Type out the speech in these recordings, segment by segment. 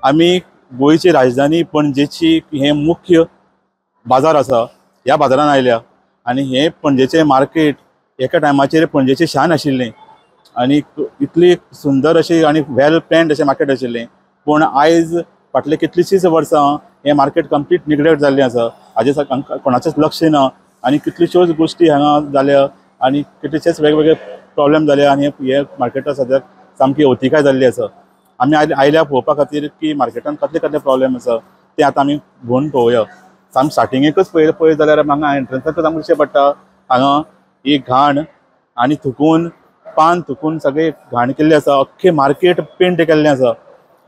आमी गोंयची राजधानी पणजेची हे मुख्य बाजार आसा, ह्या बाजारान आयल्या आनी हे पणजेचे मार्केट एका टायमाचेर पणजेची शान आशिल्लें आनी इतली सुंदर अशी आनी वेल प्लॅन्ड अशें मार्केट आशिल्लें. पूण आयज फाटले कितलींशींच वर्सां हे मार्केट कंप्लीट निग्लेक्ट जाल्लें आसा. हाजेर कोणाचेंच लक्ष ना आनी कितल्योश्योच गोश्टी हांगा जाल्या आनी कितलेशेच वेगवेगळे प्रॉब्लेम जाले आनी हे मार्केटां सद्याक सामकी अवतिकाय जाल्ली आसा. आमी आयल्या पळोवपा खातीर की मार्केटान कसले कसले प्रॉब्लेम आसा ते आतां आमी भोवन पळोवया. सामकें स्टार्टिंगेकच पळयत जाल्यार हांगा एंट्रन्साकच आमकां दिश्टी पडटा हांगा ही घाण आनी थुकून पान थुकून सगळे घाण केल्ली आसा. अख्खें मार्केट पेंट केल्लें आसा.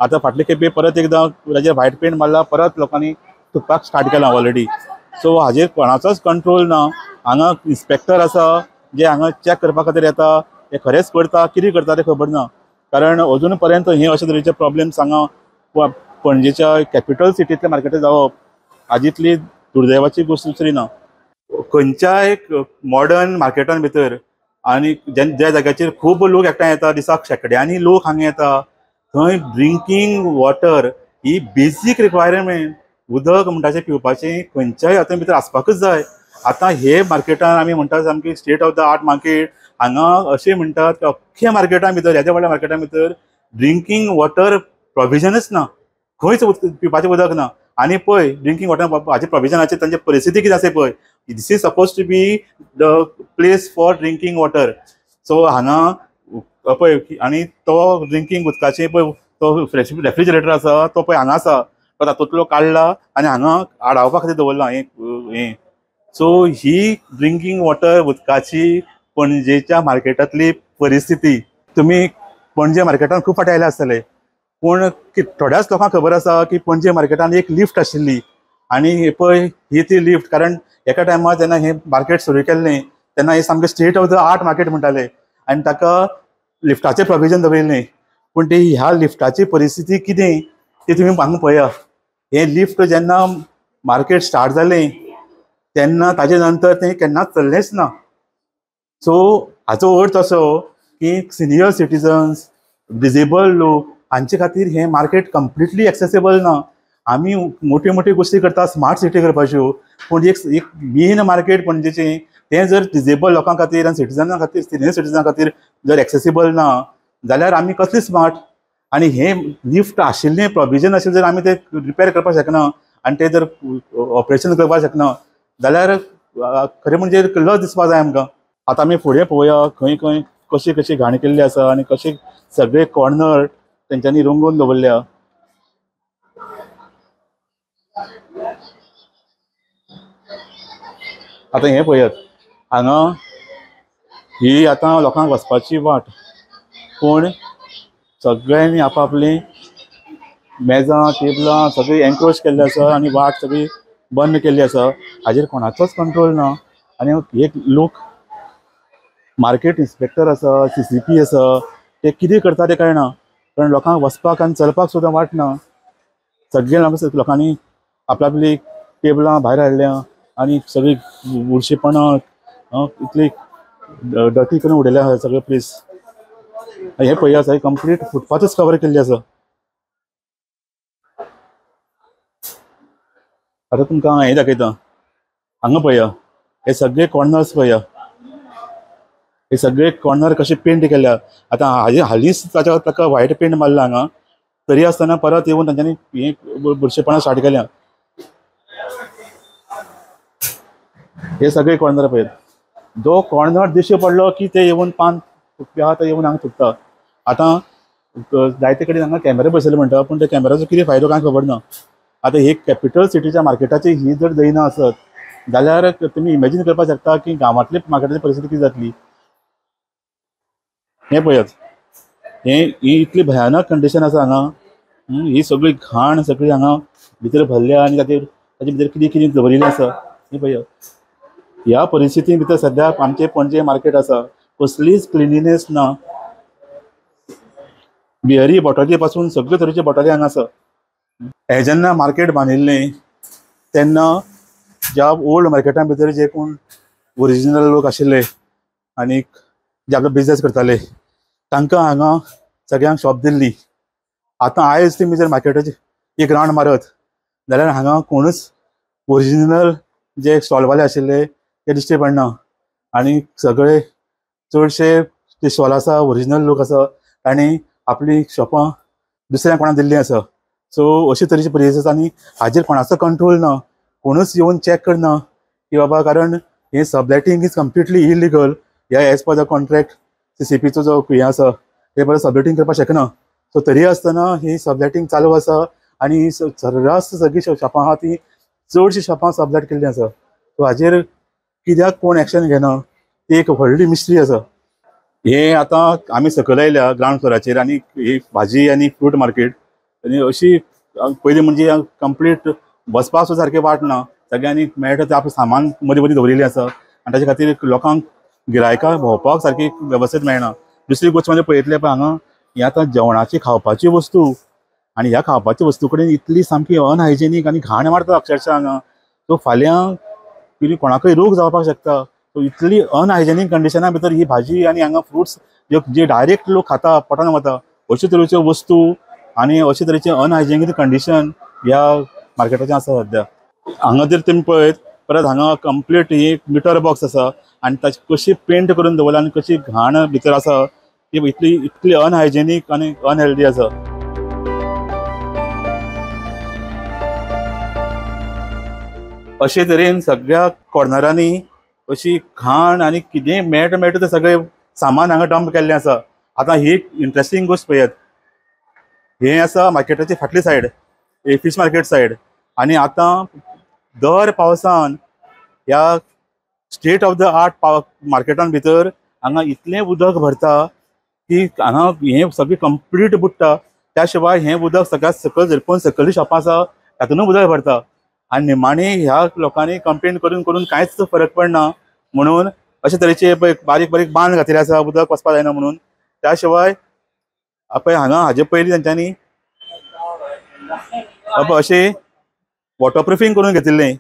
आतां फाटले खेपे परत एकदां ताजेर व्हायट पेंट मारला, परत लोकांनी थुकपाक स्टार्ट केलां ऑलरेडी. सो हाजेर कोणाचोच कंट्रोल ना. हांगा इन्स्पेक्टर आसा जे हांगा चॅक करपा खातीर येता, हे खरेंच करता कितें करता तें खबर ना. कारण अजून पर्यंत हे अशे तरेचे प्रॉब्लेम्स हांगा पणजेच्या कॅपिटल सिटींतल्या मार्केटांत जावप हाजीतली दुर्दैवाची गोश्ट दुसरी ना. खंयच्याय मॉडर्न मार्केटान भितर आनी ज्या जाग्याचेर खूब लोक एकठांय येता, दिसाक शेकड्यांनी लोक हांगा येता, थंय ड्रिंकींग वॉटर ही बेसीक रिक्वायरमेंट, उदक म्हणटाचें पिवपाचें खंयच्याय हातूंत भितर आसपाकच जाय. आतां हे मार्केटान आमी म्हणटा सामकी state of the art market. हांगा अशें म्हणटात की अख्ख्या मार्केटां भितर, ह्या व्हडल्या मार्केटां भितर ड्रिंकींग वॉटर प्रोविजनच ना, खंयच पिवपाचें उदक ना. आनी पळय ड्रिंकींग वॉटर हाचे प्रोविजनाची तांची परिस्थिती कितें आसा पळय. This is suppose to be the place for drinking water. So हांगा पळय आनी तो ड्रिंकींग उदकाचे पळय तो रेफ्रिजरेटर आसा तो पळय हांगा आसा, तो तातूंतलो काडला आनी हांगा आडावपा खातीर दवरला हें. सो ही ड्रिंकींग वॉटर उदकाची पणजेच्या मार्केटांतली परिस्थिती. तुमी पणजे मार्केटान खूब फाटी आयले आसतले, पूण थोड्याच लोकांक खबर आसा की पणजे मार्केटान एक लिफ्ट आशिल्ली आनी पळय ही ती लिफ्ट. कारण एका टायमार जेन्ना हे मार्केट सुरू केल्लें तेन्ना हे सामकें state of the art market म्हणटाले आनी ताका लिफ्टाचें प्रोविजन दवरिल्लें. पूण ते ह्या लिफ्टाची परिस्थिती कितें ती तुमी हांगा पळया. हे लिफ्ट जेन्ना मार्केट स्टार्ट जालें तेन्ना ताजे नंतर तें केन्नाच चल्लेंच ना. सो हाचो अर्थ असो की सिनियर सिटीजन्स, डिजेबल लोक हांचे खातीर हें मार्केट कंप्लिटली एक्सेसिबल ना. आमी मोठी मोठी गोश्टी करता स्मार्ट सिटी करपाच्यो, पूण एक मेन मार्केट पणजेचें तें जर डिजेबल लोकां खातीर आनी सिटिजनां खातीर, सिनियर सिटिजनां खातीर जर एक्सेसिबल ना जाल्यार आमी कसली स्मार्ट. आनी हें लिफ्ट आशिल्लें प्रोविजन आशिल्लें जर आमी तें रिपेर करपाक शकना आनी तें जर ऑपरेशन करपाक शकना जाल्यार खरें म्हणजे लज दिसपाक जाय आमकां. आतां आमी फुडें पळोवया खंय खंय कशी कशी घाण केल्ली आसा आनी कशे सगळे कॉर्नर तेंच्यांनी रंगोवन दवरल्या. आतां हें पळयात हांगा ही आतां लोकांक वचपाची वाट, पूण सगळ्यांनी आपआपलीं मेजां टेबलां सगळीं एनक्रोच केल्ली आसा आनी वाट सगळी बंद केल्ली आसा. हाजेर कोणाचोच कंट्रोल ना. आनी एक लोक मार्केट इन्स्पेक्टर आसा, CCP आसा, ते कितें करता तें कळना. कारण लोकांक वचपाक आनी चलपाक सुद्दां वाट ना. सगळे लोकांनी आपली टेबलां भायर हाडल्या आनी सगळी बुरशीपणां इतली डर्टी करून उडयल्या आसा सगळे प्लेस. हे पळया सगळी कंप्लीट फुटपाथूच कवर केल्ली आसा. आतां तुमकां हें दाखयता. हांगा पळया हे सगळे कॉर्नर्स पळया. हे सगळे कॉर्नर कशे पेंट केल्या. आतां हालींच ताका व्हायट पेंट मारला हांगा, तरी आसतना परत येवन तांच्यांनी हें बुरशेपणां स्टार्ट केल्या. हे सगळे कॉर्नर पळयात. जो कॉर्नर दिश्टी पडलो की ते येवन पान थुकपी आहा ते येवन हांगा थुकता. आतां जायते कडेन हांगा कॅमेरे बसयले म्हणटा, पूण त्या कॅमेराचो कितें फायदो कांय खबर ना. आतां हे कॅपिटल सिटीच्या मार्केटाची ही जर जायना आसत जाल्यार तुमी इमॅजीन करपाक शकता की गांवांतले मार्केटाची परिस्थिती कितें जातली. हें पळयात ही इतली भयानक कंडिशन आसा हांगा. ही सगळी घाण सगळी हांगा भितर भरल्या आनी ताचे भितर कितें कितें दवरिल्लें आसा हें पळयात. ह्या परिस्थिती भितर सद्याक आमचे पणजे मार्केट आसा, कसलीच क्लिनिनेस ना. बियरी बॉटली पासून सगळे तरेचे बॉटली हांगा आसा. हे जेन्ना मार्केट बांदिल्लें तेन्ना ज्या ओल्ड मार्केटां भितर जे कोण ओरिजिनल लोक आशिल्ले आनीक जे आपलो बिजनेस करताले तांकां हांगा सगळ्यांक शॉप दिल्ली आतां आयज तुमी जर मार्केटाची एक राउंड मारत जाल्यार हांगा कोणूच ओरिजिनल जे स्टॉलवाले आशिल्ले ते दिश्टी पडना आनी सगळे चडशे जे स्टॉल आसा ओरिजिनल लोक आसा तांणी आपली शॉपां दुसऱ्या कोणाक दिल्लीं आसा. सो अशे तरेची परिस्थिती आसा आनी हाजेर कोणाचो कंट्रोल ना, कोणूच येवन चॅक करना की बाबा, कारण हे सबलेटींग इज कंप्लिटली इलिगल. ह्या एज पर द कॉन्ट्रॅक्ट CCPचो जो हे आसा ते परत सबलेटींग करपाक शकना. सो तरी आसतना ही सबलेटींग चालू आसा आनी सर्रास सगळीं शॉपां आहा ती चडशीं शॉपां सबलेट केल्लीं आसा. सो हाजेर कित्याक कोण एक्शन घेना ती एक व्हडली मिस्ट्री आसा. हे आतां आमी सकयल आयल्या ग्रावंड फ्लोराचेर आनी ही भाजी आनी फ्रूट मार्केट आनी अशी पयलीं म्हणजे कंप्लीट बसपाक सुद्दां सारकें वाट ना. सगळ्यांनी मेळटा तें आपलें सामान मदीं मदीं दवरिल्लें आसा आनी ताचे खातीर लोकांक गिरायकांक भोंवपाक सारकी वेवस्थीत मेळना. दुसरी गोश्ट म्हणजे पळयतले पळय हांगा ही आतां जेवणाची खावपाची वस्तू आनी ह्या खावपाच्या वस्तू कडेन इतली सामकी अनहायजेनीक आनी घाण मारता अक्षरशः हांगा. सो फाल्यां कितें कोणाकय रोग जावपाक शकता. सो इतली अनहायजेनीक कंडिशना भितर ही भाजी आनी हांगा फ्रुट्स जे डायरेक्ट लोक खाता पोटान वता अशे तरेच्यो वस्तू आनी अशे तरेचे अनहायजेनीक कंडिशन ह्या मार्केटाचें आसा सद्या. हांगा जर तुमी पळयत परत हांगा कंप्लीट ही मिटर बॉक्स आसा आनी ताची कशी पेंट करून दवरला आनी कशी घाण भितर आसा ती इतली अनहायजेनीक आनी अनहेल्दी आसा. अशे तरेन सगळ्या कॉर्नरांनी अशी घाण आनी कितेंय मेळटा तें सगळें सामान हांगा डंप केल्लें आसा. आतां ही एक इंट्रस्टींग गोश्ट पळयात, हे आसा मार्केटाची फाटली सायड, फिश मार्केट सायड, आनी आतां दर पावसान ह्या स्टेट ऑफ द आर्ट मार्केटान भितर हांगा इतलें उदक भरता की हांगा हें सगळें कंप्लीट बुडटा. त्या शिवाय हें उदक सगळ्यात सकयल झिरपून सकयली शॉपां आसा तातूंत उदक भरता आनी निमाणी ह्या लोकांनी कंप्लेन करून करून कांयच फरक पडना. म्हणून अशे तरेचे बारीक बारीक बांद घातिल्ले आसा उदक वचपाक जायना म्हणून. त्या शिवाय पळय हांगा हाजे पयलीं तेंच्यांनी अशें वॉटरप्रुफींग करून घेतिल्लें.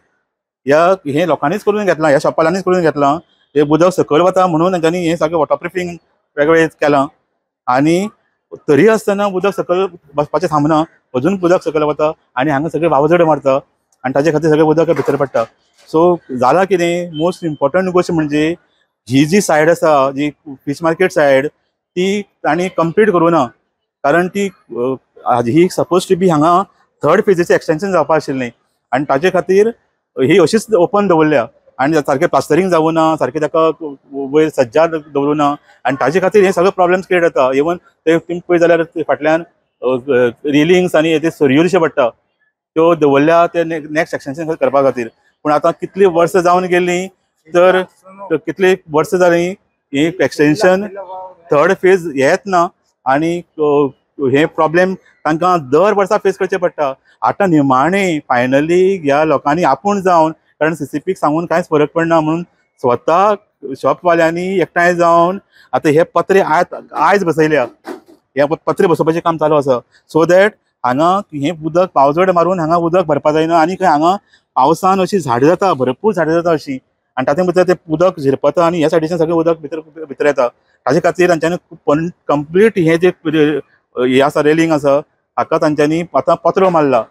हें लोकांनीच करून घेतलां, ह्या शॉपांनीच करून घेतलां. हे उदक सकयल वता म्हणून तेंच्यांनी हें सगळें वॉटरप्रुफींग वेगवेगळें केलां आनी तरी आसतना उदक सकयल वचपाचें थांबना, अजून उदक सकयल वता आनी हांगा सगळें वावजड मारता आनी ताचे खातीर सगळें उदक भितर पडटा. सो जाला कितें, मोस्ट इम्पॉर्टंट गोश्ट म्हणजे ही जी सायड आसा जी फिश मार्केट सायड ती तांणी कंप्लीट करूं ना. कारण ती ही सपोज टू बी हांगा थर्ड फेजीचें एक्सटेंशन जावपाक आशिल्लें आनी ताचे खातीर ही अशीच ओपन दवरल्या आनी सारकें प्लास्टरींग जावं ना, सारकें ताका वयर सज्जाद दवरूं ना आनी ताचे खातीर हे सगळे प्रॉब्लेम्स क्रिएट जाता. इवन ते तुमी पळयत जाल्यार फाटल्यान रेलिंग्स आनी ते सरयो दिश्टी पडटा त्यो दवरल्या ते नेक्स्ट एक्सटेंशन करपा खातीर. पूण आतां कितलीं वर्सां जावन गेलीं तर कितलीं वर्सां जालीं ही एक्सटेंशन थर्ड फेज येत ना आनी हे प्रॉब्लेम तांकां दर वर्सा फेस करचे पडटा. आतां निमाणें फायनली ह्या लोकांनी आपूण जावन, कारण CCPक सांगून कांयच फरक पडना म्हणून स्वता शॉपवाल्यांनी एकठांय जावन आतां हे पत्रे आयज बसयल्या. हे पत्रे बसोवपाचें काम चालू आसा सो दॅट हांगा हें उदक पावजड मारून हांगा उदक भरपा जायना आनी खंय हांगा पावसान अशी झाडां जाता, भरपूर झाडां जाता अशीं आनी तातूंत भितर तें उदक झिरपता आनी ह्या सायडीच्यान सगळें उदक भितर येता. ताचे खातीर तांच्यांनी कंप्लीट हें जे हें आसा रेलिंग आसा हाका तांच्यांनी आतां पत्रो मारला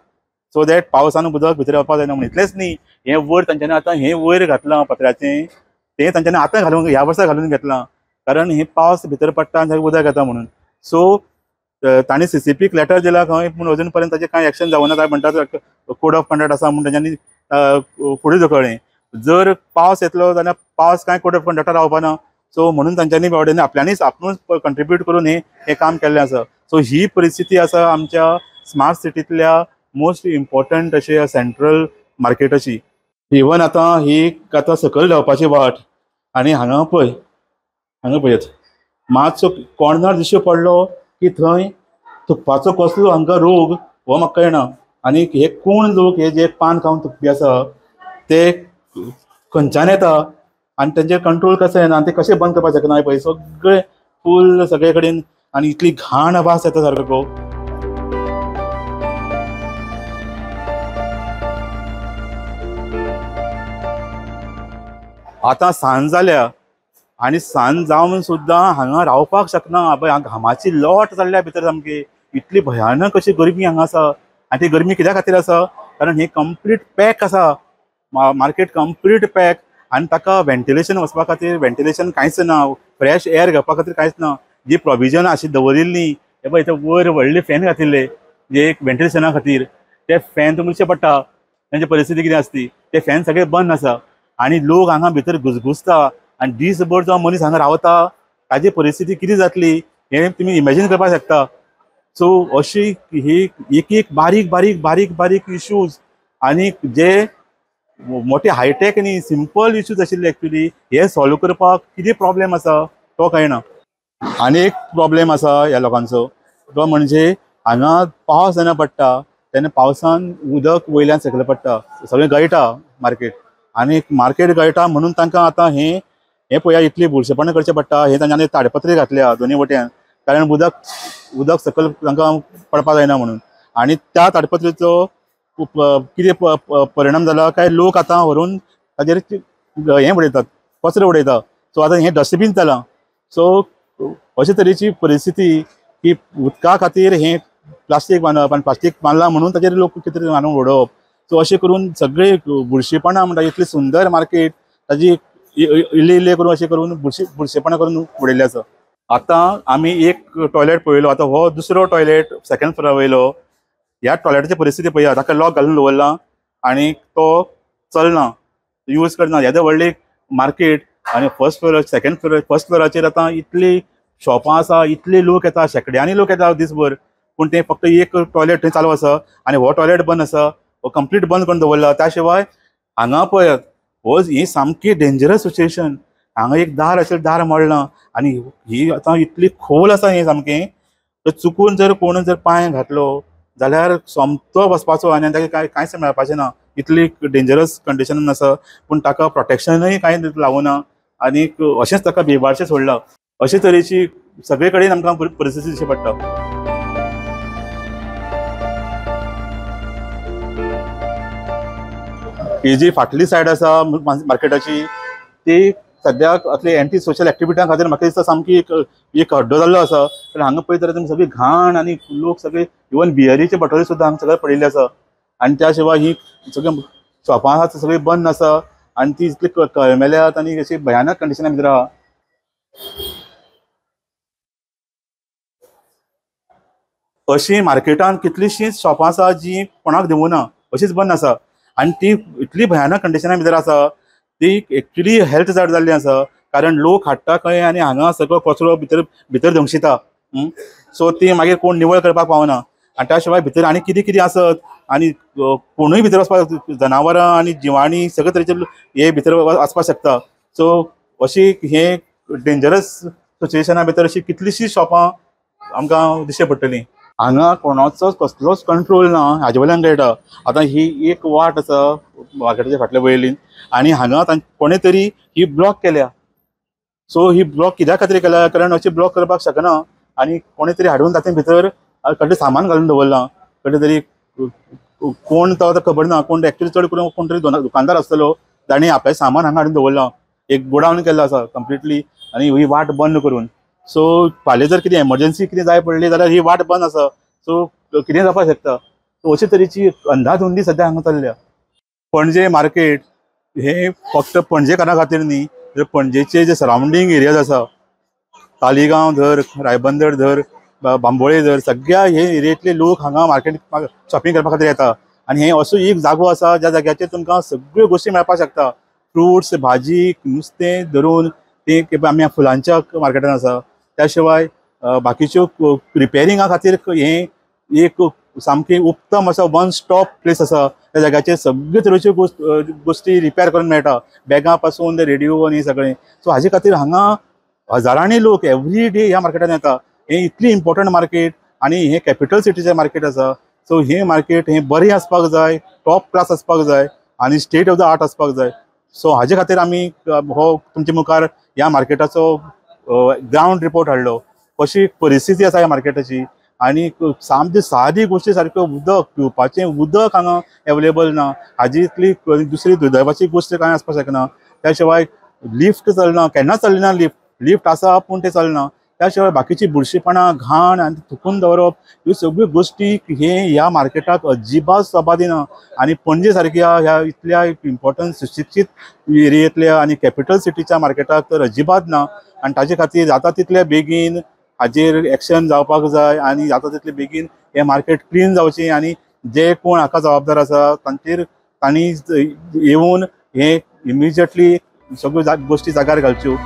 सो दॅट पावसान उदक भितर वचपाक जायना म्हणून. इतलेंच न्ही, हें वयर तांच्यांनी आतां हें वयर घातलां पत्र्याचें, तें तांच्यांनी आतां घालूंक ह्या वर्सा घालून घेतलां कारण हें पावस भितर पडटा आनी उदक येता म्हणून. सो तांणी CCPक लेटर दिला खंय पूण अजून पर्यंत ताचें कांय एक्शन जावना. तांय म्हणटात कोड ऑफ कंडक्ट आसा म्हणून तांच्यांनी फुडें धुकळ्ळें. जर पावस येतलो जाल्यार पावस कांय कोड ऑफ कंडक्टार रावपाना. सो म्हणून तांच्यांनी बावड्यांनी आपल्यानीच आपूणच कंट्रिब्यूट करून हें काम केल्लें आसा. सो ही परिस्थिती आसा आमच्या स्मार्ट सिटींतल्या मोस्ट इम्पॉर्टंट अशें सेंट्रल मार्केटाची. इवन आतां ही आतां सकयल देंवपाची वाट आनी हांगा पळयात मातसो कॉर्नर दिश्टी पडलो की थंय थुकपाचो कसलो हांकां रोग हो म्हाका कळना. आनी हे कोण लोक हे जे पान खावन थुकपी आसा ते खंयच्यान येता आनी तेंचेर कंट्रोल कसो येना आनी ते कशें बंद करपाक शकना. पळय सगळे फूल सगळे कडेन आनी इतली घाण वास येता सारको. आतां सांज जाल्या आनी सांज जावन सुद्दां हांगा रावपाक शकना. पळय हांगा घामाची लॉट जाल्ल्या भितर सामकी इतली भयानक अशी गरमी हांगा आसा आनी ती गरमी कित्या खातीर आसा कारण हे कंप्लीट पॅक आसा मार्केट कंप्लीट पॅक आनी ताका व्हेंटिलेशन वचपा खातीर व्हेंटिलेशन कांयच ना फ्रेश एअर घेवपा खातीर कांयच ना जी प्रोविजन अशी दवरिल्ली हे पळय इथं वयर व्हडले फॅन घातिल्ले जे एक व्हेंटिलेशना खातीर ते फॅन तुमचे पडटा तांची परिस्थिती कितें आसती ते फॅन सगळे बंद आसा आनी लोक हांगा भितर घुसघुसता आनी दिसभर जो मनीस हांगा रावता ताजी परिस्थिती कितें जातली हे तुमी इमॅजिन करपाक शकता सो अशी ही एक एक बारीक बारीक बारीक बारीक इश्यूज आनी जे मोठे हायटेक न्ही सिंपल इश्यूज आशिल्ले एक्चुली हे सॉल्व करपाक कितें प्रॉब्लेम आसा तो कळना आनी एक प्रॉब्लेम आसा ह्या लोकांचो तो म्हणजे हांगा पावस जेन्ना पडटा तेन्ना पावसान उदक वयल्यान सकयल पडटा सगळें गळटा मार्केट आनी मार्केट गळटा म्हणून तांकां आतां हे पळया इतली बुरशेपणां करचें पडटा हे तांच्यांनी ताडपत्री घातल्या दोनी वटेन कारण उदक सकयल तांकां पडपाक जायना म्हणून आनी त्या ताडपत्रीचो कितें परिणाम जाला काय लोक आतां व्हरून ताजेर हें उडयतात कचरो उडयता सो आतां हें डस्टबीन जालां सो अशे तरेची परिस्थिती की उदका खातीर हें प्लास्टीक बांदप आनी प्लास्टीक बांदलां म्हणून ताजेर लोक कितें तरी मारून उडोवप सो अशें करून सगळे बुरशेपणां म्हणटा इतली सुंदर मार्केट ताजी इल्ले इल्ले करून अशें करून बुरशेपणां करून उडयल्ले आसा आतां आमी एक टॉयलेट पळयलो आतां हो दुसरो टॉयलेट सेकंड फ्लोरा वयलो ह्या टॉयलेटाची परिस्थिती पळया ताका लॉक घालून दवरला आनी तो चलना यूज करना येदें व्हडलें मार्केट आनी first floor second floor first फ्लोराचेर आतां इतली शॉपां आसा इतले लोक येता शेकड्यांनी लोक येता दिसभर पूण ते फक्त एक टॉयलेट थंय चालू आसा आनी हो टॉयलेट बंद आसा हो कंप्लीट बंद करून दवरला त्या शिवाय हांगा पळयात ही सामकी डेंजरस सिच्युएशन हांगा एक दार आशिल्लें दार मोडलां आनी ही आतां इतली खोल आसा हें सामकें तर चुकून जर कोण जर पांय घातलो जाल्यार सोमतो वचपाचो आनी ताका कांयच मेळपाचें ना इतली डेंजरस कंडिशनान आसा पूण ताका प्रोटेक्शनूय कांय लावना आनी अशेंच ताका बेभारशें सोडलां अशे तरेची सगळे कडेन आमकां परिस्थिती दिश्टी पडटा ही जी फाटली सायड आसा मार्केटाची ती सद्याक असले एंटी सोशल एक्टिविटी खातीर म्हाका दिसता सामकी एक हड्डो जाल्लो आसा तर हांगा पळयत जाल्यार तुमी सगळी घाण आनी लोक सगळे इवन बियरीचे बॉटली सुद्दां हांगा सगळे पडिल्ले आसा आनी त्या शिवाय ही सगळी शॉपां आसा सगळी बंद आसा आनी ती इतली कळमेल्यात आनी अशी भयानक कंडिशना भितर आहा अशी मार्केटान कितलीशींच शॉपां आसा जी कोणाक दिवना अशीच बंद आसा आनी ती इतली भयानक कंडिशना भितर आसा ती एक्चुली हेल्थ जाड जाल्ली आसा कारण लोक हाडटा खंय आनी हांगा सगळो कचरो भितर धंगशिता सो ती मागीर कोण निवळ करपाक पावना आनी त्या शिवाय भितर आनी कितें कितें आसत आनी कोणूय भितर वचपाक जनावरां आनी जिवाणी सगळे तरेचे हे भितर वचपाक शकता सो अशी हे डेंजरस सिच्युएशना भितर अशी कितलीशीं शॉपां आमकां दिश्टी पडटलीं हांगा कोणाचोच कसलोच कंट्रोल ना हाजे वयल्यान कळटा आतां ही एक वाट आसा मार्केटाच्या फाटल्या वयल्यान आनी हांगा कोणे तरी ही ब्लॉक केल्या सो ही ब्लॉक कित्या खातीर केल्या कारण अशी ब्लॉक करपाक शकना आनी कोणे तरी हाडून तातूंत भितर कसलें सामान घालून दवरलां कसले तरी कोण तो आतां खबर ना कोण एक्चुअली चड करून कोण तरी दुकानदार आसतलो ताणें आपलें सामान हांगा हाडून दवरलां एक गोडावन केल्लो आसा कंप्लिटली आनी ही वाट बंद करून सो फाल्यां जर कितें एमर्जन्सी कितें जाय पडली जाल्यार ही वाट बंद आसा सो कितें जावपाक शकता सो अशे तरेची अंधाधुंदी सद्या हांगा चल्ल्या पणजे मार्केट हे फक्त पणजेकारां खातीर न्ही तर पणजेचे जे सरावंडींग एरियाज आसा तालिगांव धर रायबंदर धर बांबोळे धर सगळ्या हे एरियेतले लोक हांगा मार्केट शॉपिंग करपा खातीर येता आनी हे असो एक जागो आसा ज्या जाग्याचेर तुमकां सगळ्यो गोश्टी मेळपाक शकता फ्रुट्स भाजी नुस्तें धरून ते आमी फुलांच्या मार्केटान आसा त्या शिवाय बाकीच्यो रिपेरिंगा खातीर हे एक सामकी उत्तम असो वन स्टॉप प्लेस आसा त्या जाग्याचेर सगळे तरेच्यो गोश्टी रिपेर करून मेळटा बॅगां पासून रेडिओ आनी सगळें सो हाजे खातीर हांगा हजारांनी लोक एवरी डे ह्या मार्केटान येता हे इतली इम्पॉर्टंट मार्केट आनी हे कॅपिटल सिटीचें मार्केट आसा सो हे मार्केट हे बरें आसपाक जाय टॉप क्लास आसपाक जाय आनी स्टेट ऑफ द आर्ट आसपाक जाय सो हाजे खातीर आमी हो तुमचे मुखार ह्या मार्केटाचो ग्रावंड रिपोर्ट हाडलो कशी परिस्थिती आसा ह्या मार्केटाची आनी सामकी सादी गोश्टी सारक्यो उदक पिवपाचें उदक हांगा एवेलेबल ना हाजी इतली दुसरी दुर्दैवाची गोश्ट कांय आसपाक शकना त्या शिवाय लिफ्ट चलना केन्ना चलना लिफ्ट आसा पूण ते चलना त्या शिवाय बाकीची बुरशीपणां घाण आनी थुकून दवरप ह्यो सगळ्यो गोष्टी हे ह्या मार्केटाक अजिबात सोबा दिना आणि पणजे सारख्या ह्या इतल्या इम्पॉर्टंट सुशिक्षीत एरियेंतल्या आणि कॅपिटल सिटीच्या मार्केटाक तर अजिबात ना आणि ताजे खातीर जाता तितले बेगीन हाजेर एक्शन जावपाक जाय आणि जाता तितले बेगीन हे मार्केट क्लीन जावचें आणि जे कोण हाका जबाबदार आसा तांचेर तांणी येवन हे इमिजिएटली सगळ्यो गोष्टी जाग्यार घालच्यो.